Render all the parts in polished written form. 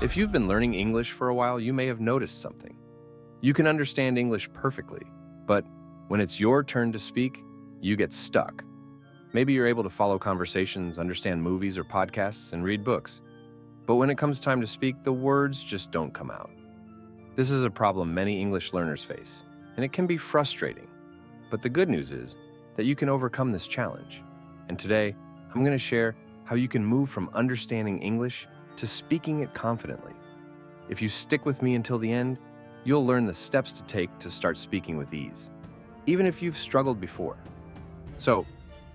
If you've been learning English for a while, you may have noticed something. You can understand English perfectly, but when it's your turn to speak, you get stuck. Maybe you're able to follow conversations, understand movies or podcasts, and read books. But when it comes time to speak, the words just don't come out. This is a problem many English learners face, and it can be frustrating. But the good news is that you can overcome this challenge. And today, I'm going to share how you can move from understanding English to speaking it confidently. If you stick with me until the end, you'll learn the steps to take to start speaking with ease, even if you've struggled before. So,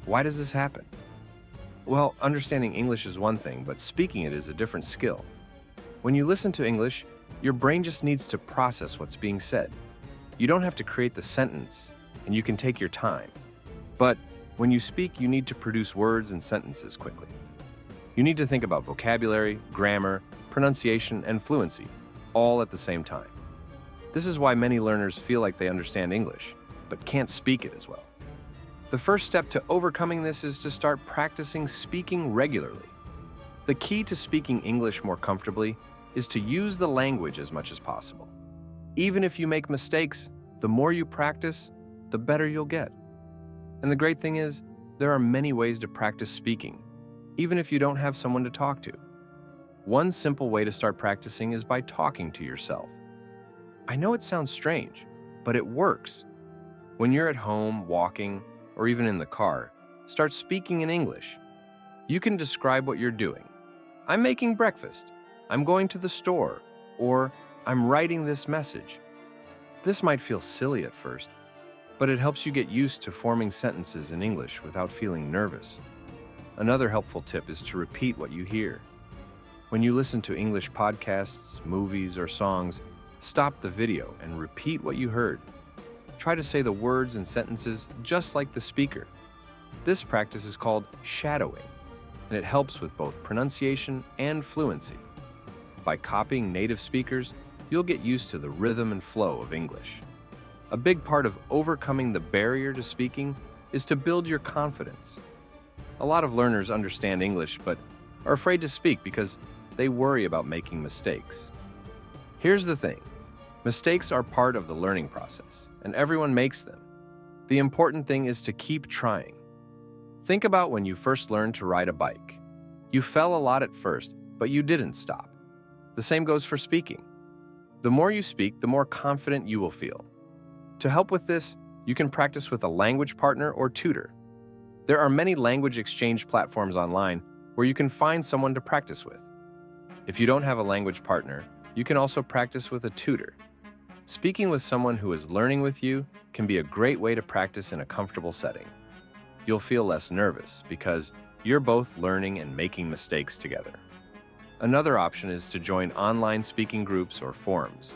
why does this happen? Well, understanding English is one thing, but speaking it is a different skill. When you listen to English, your brain just needs to process what's being said. You don't have to create the sentence, and you can take your time. But when you speak, you need to produce words and sentences quickly. You need to think about vocabulary, grammar, pronunciation, and fluency, all at the same time. This is why many learners feel like they understand English, but can't speak it as well. The first step to overcoming this is to start practicing speaking regularly. The key to speaking English more comfortably is to use the language as much as possible. Even if you make mistakes, the more you practice, the better you'll get. And the great thing is, there are many ways to practice speaking, even if you don't have someone to talk to. One simple way to start practicing is by talking to yourself. I know it sounds strange, but it works. When you're at home, walking, or even in the car, start speaking in English. You can describe what you're doing. I'm making breakfast. I'm going to the store. Or I'm writing this message. This might feel silly at first, but it helps you get used to forming sentences in English without feeling nervous. Another helpful tip is to repeat what you hear. When you listen to English podcasts, movies, or songs, stop the video and repeat what you heard. Try to say the words and sentences just like the speaker. This practice is called shadowing, and it helps with both pronunciation and fluency. By copying native speakers, you'll get used to the rhythm and flow of English. A big part of overcoming the barrier to speaking is to build your confidence. A lot of learners understand English but are afraid to speak because they worry about making mistakes. Here's the thing. Mistakes are part of the learning process, and everyone makes them. The important thing is to keep trying. Think about when you first learned to ride a bike. You fell a lot at first, but you didn't stop. The same goes for speaking. The more you speak, the more confident you will feel. To help with this, you can practice with a language partner or tutor. There are many language exchange platforms online where you can find someone to practice with. If you don't have a language partner, you can also practice with a tutor. Speaking with someone who is learning with you can be a great way to practice in a comfortable setting. You'll feel less nervous because you're both learning and making mistakes together. Another option is to join online speaking groups or forums.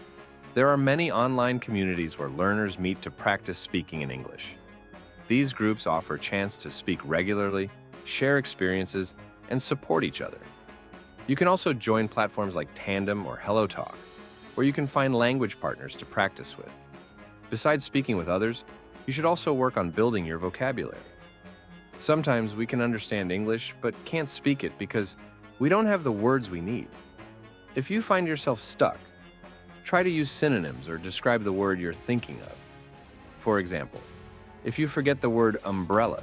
There are many online communities where learners meet to practice speaking in English. These groups offer a chance to speak regularly, share experiences, and support each other. You can also join platforms like Tandem or HelloTalk, where you can find language partners to practice with. Besides speaking with others, you should also work on building your vocabulary. Sometimes we can understand English but can't speak it because we don't have the words we need. If you find yourself stuck, try to use synonyms or describe the word you're thinking of. For example, if you forget the word umbrella,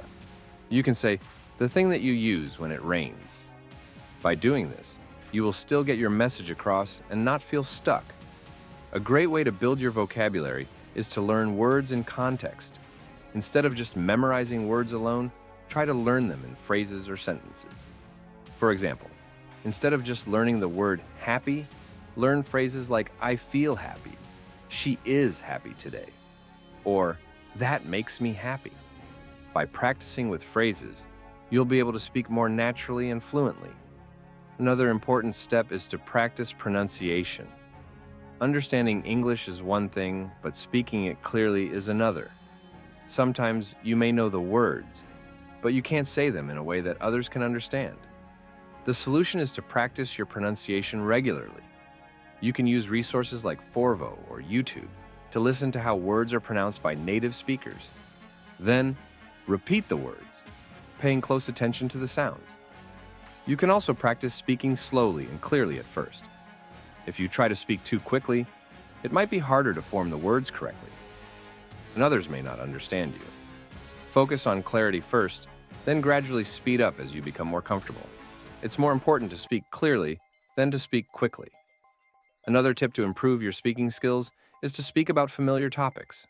you can say, the thing that you use when it rains. By doing this, you will still get your message across and not feel stuck. A great way to build your vocabulary is to learn words in context. Instead of just memorizing words alone, try to learn them in phrases or sentences. For example, instead of just learning the word happy, learn phrases like I feel happy, she is happy today, or that makes me happy. By practicing with phrases, you'll be able to speak more naturally and fluently. Another important step is to practice pronunciation. Understanding English is one thing, but speaking it clearly is another. Sometimes you may know the words, but you can't say them in a way that others can understand. The solution is to practice your pronunciation regularly. You can use resources like Forvo or YouTube to listen to how words are pronounced by native speakers. Then, repeat the words, paying close attention to the sounds. You can also practice speaking slowly and clearly at first. If you try to speak too quickly, it might be harder to form the words correctly, and others may not understand you. Focus on clarity first, then gradually speed up as you become more comfortable. It's more important to speak clearly than to speak quickly. Another tip to improve your speaking skills is to speak about familiar topics.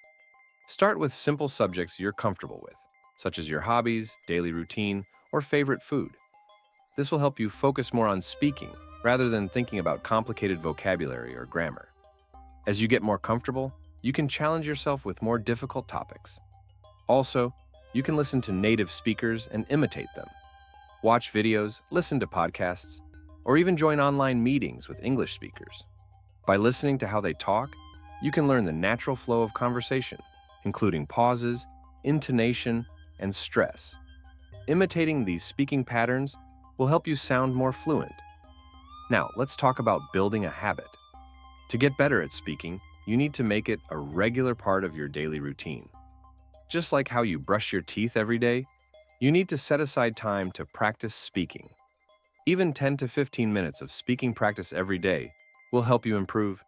Start with simple subjects you're comfortable with, such as your hobbies, daily routine, or favorite food. This will help you focus more on speaking rather than thinking about complicated vocabulary or grammar. As you get more comfortable, you can challenge yourself with more difficult topics. Also, you can listen to native speakers and imitate them. Watch videos, listen to podcasts, or even join online meetings with English speakers. By listening to how they talk, you can learn the natural flow of conversation, including pauses, intonation, and stress. Imitating these speaking patterns will help you sound more fluent. Now, let's talk about building a habit. To get better at speaking, you need to make it a regular part of your daily routine. Just like how you brush your teeth every day, you need to set aside time to practice speaking. Even 10 to 15 minutes of speaking practice every day will help you improve.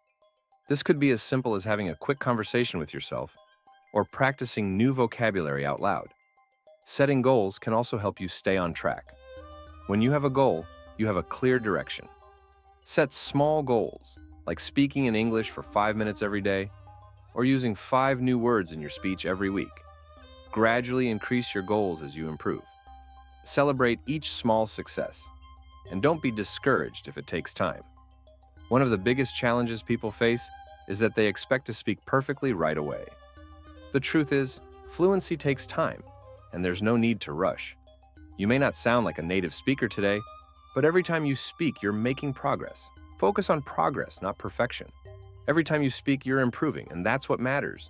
This could be as simple as having a quick conversation with yourself or practicing new vocabulary out loud. Setting goals can also help you stay on track. When you have a goal, you have a clear direction. Set small goals, like speaking in English for 5 minutes every day or using 5 new words in your speech every week. Gradually increase your goals as you improve. Celebrate each small success, and don't be discouraged if it takes time. One of the biggest challenges people face is that they expect to speak perfectly right away. The truth is, fluency takes time, and there's no need to rush. You may not sound like a native speaker today, but every time you speak, you're making progress. Focus on progress, not perfection. Every time you speak, you're improving, and that's what matters.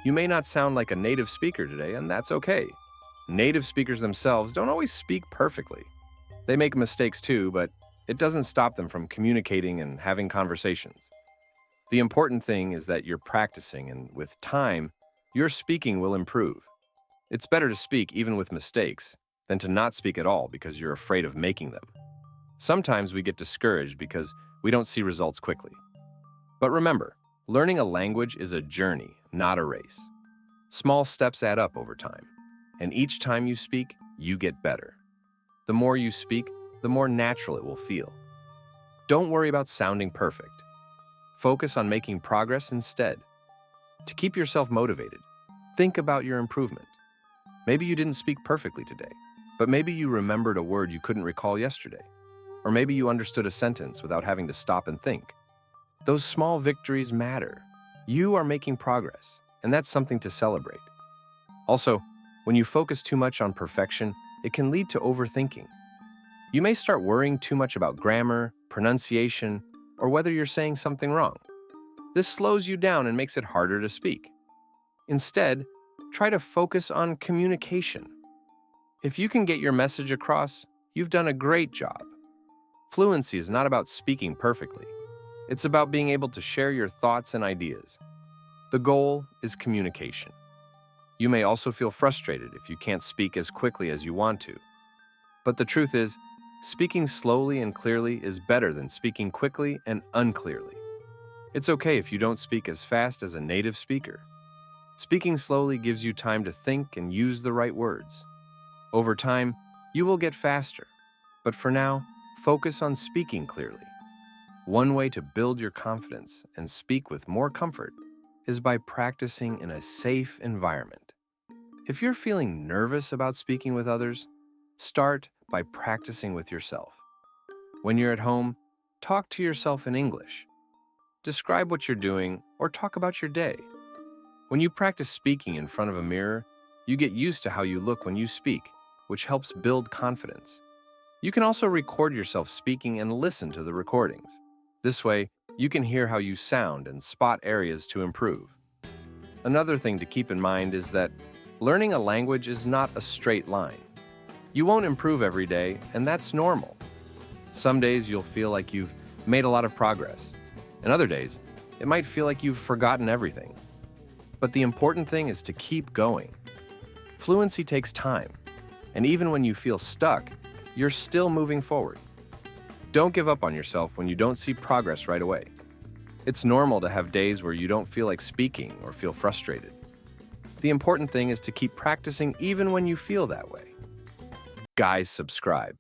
You may not sound like a native speaker today, and that's okay. Native speakers themselves don't always speak perfectly. They make mistakes too, but it doesn't stop them from communicating and having conversations. The important thing is that you're practicing, and with time, your speaking will improve. It's better to speak even with mistakes than to not speak at all because you're afraid of making them. Sometimes we get discouraged because we don't see results quickly. But remember, learning a language is a journey, not a race. Small steps add up over time, and each time you speak, you get better. The more you speak, the more natural it will feel. Don't worry about sounding perfect. Focus on making progress instead. To keep yourself motivated, think about your improvement. Maybe you didn't speak perfectly today, but maybe you remembered a word you couldn't recall yesterday. Or maybe you understood a sentence without having to stop and think. Those small victories matter. You are making progress, and that's something to celebrate. Also, when you focus too much on perfection, it can lead to overthinking. You may start worrying too much about grammar, pronunciation, or whether you're saying something wrong. This slows you down and makes it harder to speak. Instead, try to focus on communication. If you can get your message across, you've done a great job. Fluency is not about speaking perfectly. It's about being able to share your thoughts and ideas. The goal is communication. You may also feel frustrated if you can't speak as quickly as you want to. But the truth is, speaking slowly and clearly is better than speaking quickly and unclearly. It's okay if you don't speak as fast as a native speaker. Speaking slowly gives you time to think and use the right words. Over time, you will get faster. But for now, focus on speaking clearly. One way to build your confidence and speak with more comfort is by practicing in a safe environment. If you're feeling nervous about speaking with others, start by practicing with yourself. When you're at home, talk to yourself in English. Describe what you're doing or talk about your day. When you practice speaking in front of a mirror, you get used to how you look when you speak, which helps build confidence. You can also record yourself speaking and listen to the recordings. This way, you can hear how you sound and spot areas to improve. Another thing to keep in mind is that learning a language is not a straight line. You won't improve every day, and that's normal. Some days you'll feel like you've made a lot of progress, and other days, it might feel like you've forgotten everything. But the important thing is to keep going. Fluency takes time, and even when you feel stuck, you're still moving forward. Don't give up on yourself when you don't see progress right away. It's normal to have days where you don't feel like speaking or feel frustrated. The important thing is to keep practicing even when you feel that way. Guys, subscribe.